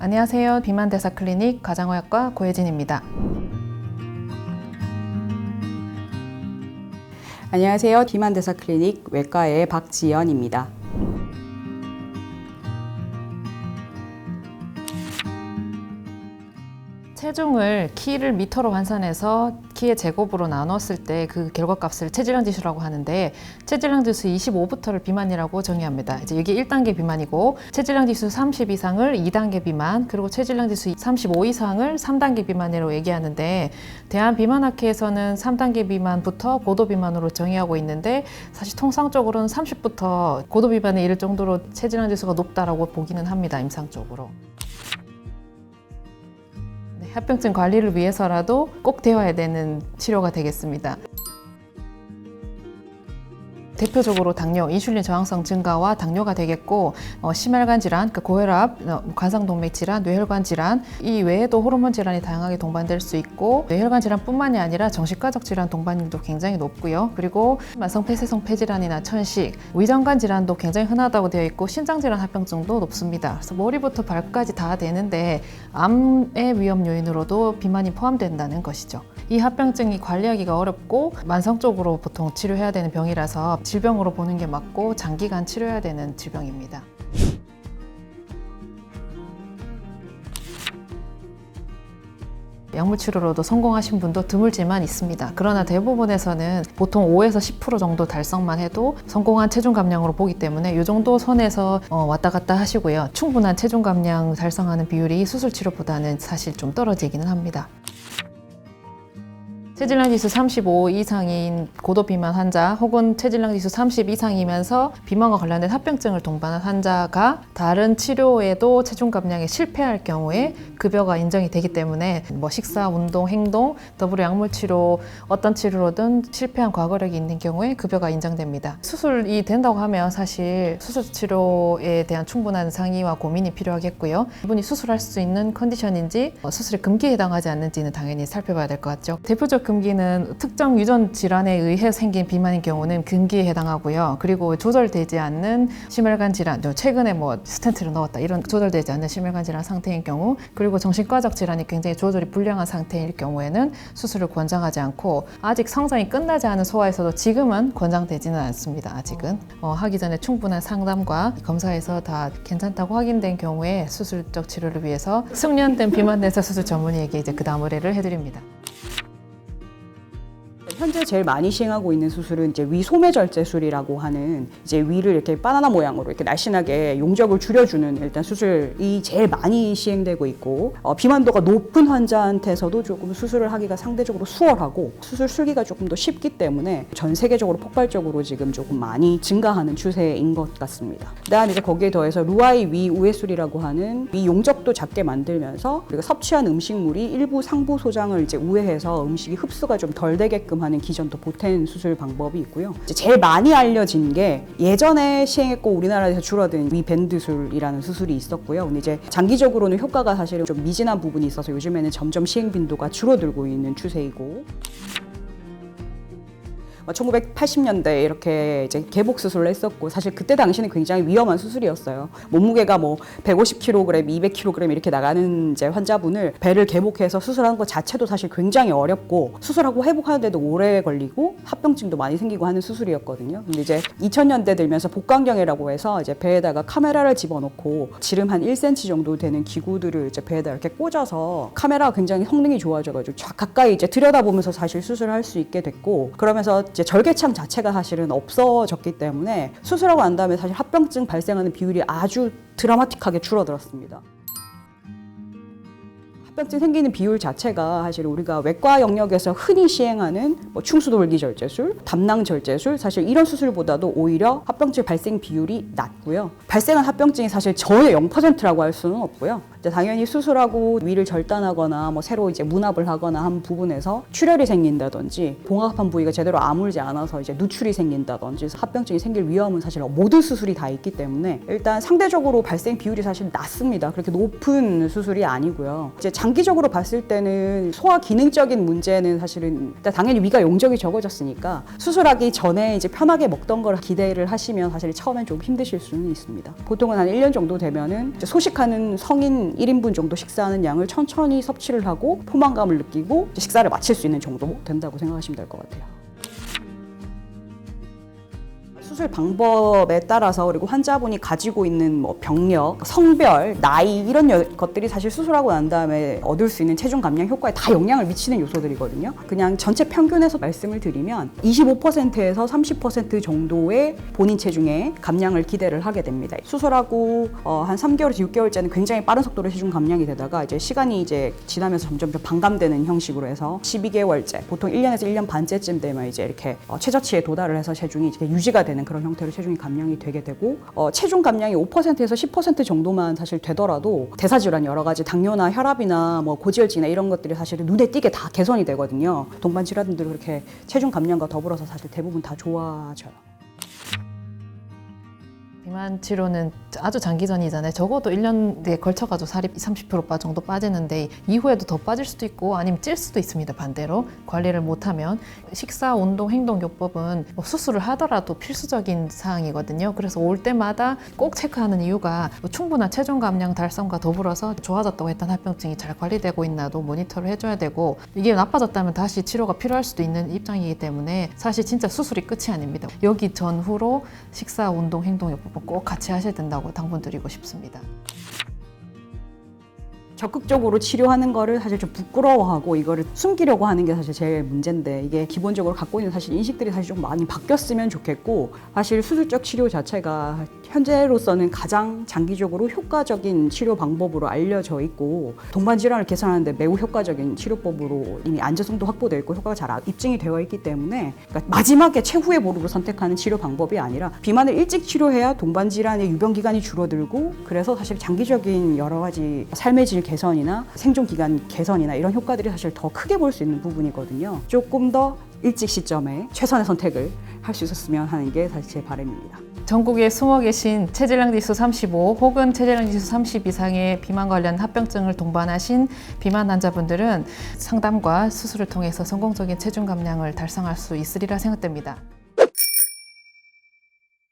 안녕하세요. 비만대사 클리닉 가정의학과 고혜진입니다. 안녕하세요. 비만대사 클리닉 외과의 박지연입니다. 체중을 키를 미터로 환산해서 키의 제곱으로 나눴을 때 그 결과값을 체질량 지수라고 하는데, 체질량 지수 25부터를 비만이라고 정의합니다. 이제 이게 1단계 비만이고, 체질량 지수 30 이상을 2단계 비만, 그리고 체질량 지수 35 이상을 3단계 비만이라고 얘기하는데, 대한비만학회에서는 3단계 비만부터 고도 비만으로 정의하고 있는데, 사실 통상적으로는 30부터 고도 비만에 이를 정도로 체질량 지수가 높다라고 보기는 합니다. 임상적으로. 합병증 관리를 위해서라도 꼭 되어야 되는 치료가 되겠습니다. 대표적으로 당뇨, 인슐린 저항성 증가와 당뇨가 되겠고, 심혈관 질환, 고혈압, 관상동맥 질환, 뇌혈관 질환, 이 외에도 호르몬 질환이 다양하게 동반될 수 있고, 뇌혈관 질환뿐만이 아니라 정신과적 질환 동반율도 굉장히 높고요. 그리고 만성 폐쇄성 폐질환이나 천식, 위장관 질환도 굉장히 흔하다고 되어 있고, 신장 질환 합병증도 높습니다. 그래서 머리부터 발까지 다 되는데, 암의 위험 요인으로도 비만이 포함된다는 것이죠. 이 합병증이 관리하기가 어렵고 만성적으로 보통 치료해야 되는 병이라서 질병으로 보는 게 맞고 장기간 치료해야 되는 질병입니다. 약물 치료로도 성공하신 분도 드물지만 있습니다. 그러나 대부분에서는 보통 5에서 10% 정도 달성만 해도 성공한 체중 감량으로 보기 때문에 이 정도 선에서 왔다 갔다 하시고요. 충분한 체중 감량 달성하는 비율이 수술 치료보다는 사실 좀 떨어지기는 합니다. 체질량 지수 35 이상인 고도 비만 환자 혹은 체질량 지수 30 이상이면서 비만과 관련된 합병증을 동반한 환자가 다른 치료에도 체중 감량에 실패할 경우에 급여가 인정이 되기 때문에 식사, 운동, 행동, 더불어 약물 치료 어떤 치료로든 실패한 과거력이 있는 경우에 급여가 인정됩니다. 수술이 된다고 하면 사실 수술 치료에 대한 충분한 상의와 고민이 필요하겠고요. 이분이 수술할 수 있는 컨디션인지 수술에 금기에 해당하지 않는지는 당연히 살펴봐야 될 것 같죠. 대표적 금기는 특정 유전 질환에 의해 생긴 비만인 경우는 금기에 해당하고요. 그리고 조절되지 않는 심혈관 질환, 최근에 스텐트를 넣었다 이런 조절되지 않는 심혈관 질환 상태인 경우, 그리고 정신과적 질환이 굉장히 조절이 불량한 상태일 경우에는 수술을 권장하지 않고, 아직 성장이 끝나지 않은 소아에서도 지금은 권장되지는 않습니다. 아직은 하기 전에 충분한 상담과 검사에서 다 괜찮다고 확인된 경우에 수술적 치료를 위해서 숙련된 비만대사 수술 전문의에게 그 다음 의뢰를 해드립니다. 현재 제일 많이 시행하고 있는 수술은 이제 위 소매절제술이라고 하는 이제 위를 이렇게 바나나 모양으로 이렇게 날씬하게 용적을 줄여주는 일단 수술이 제일 많이 시행되고 있고, 비만도가 높은 환자한테서도 조금 수술을 하기가 상대적으로 수월하고 수술 술기가 조금 더 쉽기 때문에 전 세계적으로 폭발적으로 지금 조금 많이 증가하는 추세인 것 같습니다. 그다음 이제 거기에 더해서 루아이 위 우회술이라고 하는 위 용적도 작게 만들면서 우리가 섭취한 음식물이 일부 상부 소장을 이제 우회해서 음식이 흡수가 좀 덜 되게끔 하는 기전도 보탠 수술 방법이 있고요. 이제 제일 많이 알려진 게 예전에 시행했고 우리나라에서 줄어든 위 밴드술이라는 수술이 있었고요. 근데 이제 장기적으로는 효과가 사실은 좀 미진한 부분이 있어서 요즘에는 점점 시행 빈도가 줄어들고 있는 추세이고, 1980년대에 이렇게 이제 개복 수술을 했었고, 사실 그때 당시는 굉장히 위험한 수술이었어요. 몸무게가 150kg, 200kg 이렇게 나가는 이제 환자분을 배를 개복해서 수술하는 것 자체도 사실 굉장히 어렵고, 수술하고 회복하는데도 오래 걸리고 합병증도 많이 생기고 하는 수술이었거든요. 근데 이제 2000년대 들면서 복강경이라고 해서 이제 배에다가 카메라를 집어넣고 지름 한 1cm 정도 되는 기구들을 이제 배에다 이렇게 꽂아서 카메라가 굉장히 성능이 좋아져가지고 가까이 이제 들여다보면서 사실 수술을 할 수 있게 됐고, 그러면서 이제 절개창 자체가 사실은 없어졌기 때문에 수술하고 난 다음에 사실 합병증 발생하는 비율이 아주 드라마틱하게 줄어들었습니다. 합병증 생기는 비율 자체가 사실 우리가 외과 영역에서 흔히 시행하는 충수돌기 절제술, 담낭 절제술, 사실 이런 수술보다도 오히려 합병증 발생 비율이 낮고요. 발생한 합병증이 사실 전혀 0%라고 할 수는 없고요. 이제 당연히 수술하고 위를 절단하거나 새로 이제 문합을 하거나 한 부분에서 출혈이 생긴다든지 봉합한 부위가 제대로 아물지 않아서 이제 누출이 생긴다든지 합병증이 생길 위험은 사실 모든 수술이 다 있기 때문에 일단 상대적으로 발생 비율이 사실 낮습니다. 그렇게 높은 수술이 아니고요. 이제 장기적으로 봤을 때는 소화 기능적인 문제는 사실은 일단 당연히 위가 용적이 적어졌으니까 수술하기 전에 이제 편하게 먹던 걸 기대를 하시면 사실 처음엔 좀 힘드실 수는 있습니다. 보통은 한 1년 정도 되면은 이제 소식하는 성인 1인분 정도 식사하는 양을 천천히 섭취를 하고 포만감을 느끼고 식사를 마칠 수 있는 정도 된다고 생각하시면 될 것 같아요. 수술 방법에 따라서 그리고 환자분이 가지고 있는 뭐 병력, 성별, 나이 이런 것들이 사실 수술하고 난 다음에 얻을 수 있는 체중 감량 효과에 다 영향을 미치는 요소들이거든요. 그냥 전체 평균에서 말씀을 드리면 25%에서 30% 정도의 본인 체중의 감량을 기대를 하게 됩니다. 수술하고 한 3개월에서 6개월째는 굉장히 빠른 속도로 체중 감량이 되다가 이제 시간이 이제 지나면서 점점 더 반감되는 형식으로 해서 12개월째, 보통 1년에서 1년 반째쯤 되면 이제 이렇게 최저치에 도달을 해서 체중이 이렇게 유지가 되는 그런 형태로 체중이 감량이 되게 되고 체중 감량이 5%에서 10% 정도만 사실 되더라도 대사질환 여러 가지 당뇨나 혈압이나 뭐 고지혈증이나 이런 것들이 사실 눈에 띄게 다 개선이 되거든요. 동반 질환들 그렇게 체중 감량과 더불어서 사실 대부분 다 좋아져요. 비만 치료는 아주 장기전이잖아요. 적어도 1년에 걸쳐가지고 살이 30% 정도 빠지는데 이후에도 더 빠질 수도 있고 아니면 찔 수도 있습니다. 반대로 관리를 못하면 식사, 운동, 행동요법은 뭐 수술을 하더라도 필수적인 사항이거든요. 그래서 올 때마다 꼭 체크하는 이유가 뭐 충분한 체중 감량 달성과 더불어서 좋아졌다고 했던 합병증이 잘 관리되고 있나도 모니터를 해줘야 되고 이게 나빠졌다면 다시 치료가 필요할 수도 있는 입장이기 때문에 사실 진짜 수술이 끝이 아닙니다. 여기 전후로 식사, 운동, 행동요법은 꼭 같이 하셔야 된다고 당부드리고 싶습니다. 적극적으로 치료하는 거를 사실 좀 부끄러워하고 이거를 숨기려고 하는 게 사실 제일 문제인데 이게 기본적으로 갖고 있는 사실 인식들이 사실 좀 많이 바뀌었으면 좋겠고 사실 수술적 치료 자체가 현재로서는 가장 장기적으로 효과적인 치료 방법으로 알려져 있고 동반 질환을 개선하는데 매우 효과적인 치료법으로 이미 안전성도 확보되어 있고 효과가 잘 입증이 되어 있기 때문에 그러니까 마지막에 최후의 보루로 선택하는 치료 방법이 아니라 비만을 일찍 치료해야 동반 질환의 유병 기간이 줄어들고 그래서 사실 장기적인 여러 가지 삶의 질 개선이나 생존 기간 개선이나 이런 효과들이 사실 더 크게 볼 수 있는 부분이거든요. 조금 더 일찍 시점에 최선의 선택을 할 수 있었으면 하는 게 사실 제 바람입니다. 전국에 숨어 계신 체질량 지수 35 혹은 체질량 지수 30 이상의 비만 관련 합병증을 동반하신 비만 환자분들은 상담과 수술을 통해서 성공적인 체중 감량을 달성할 수 있으리라 생각됩니다.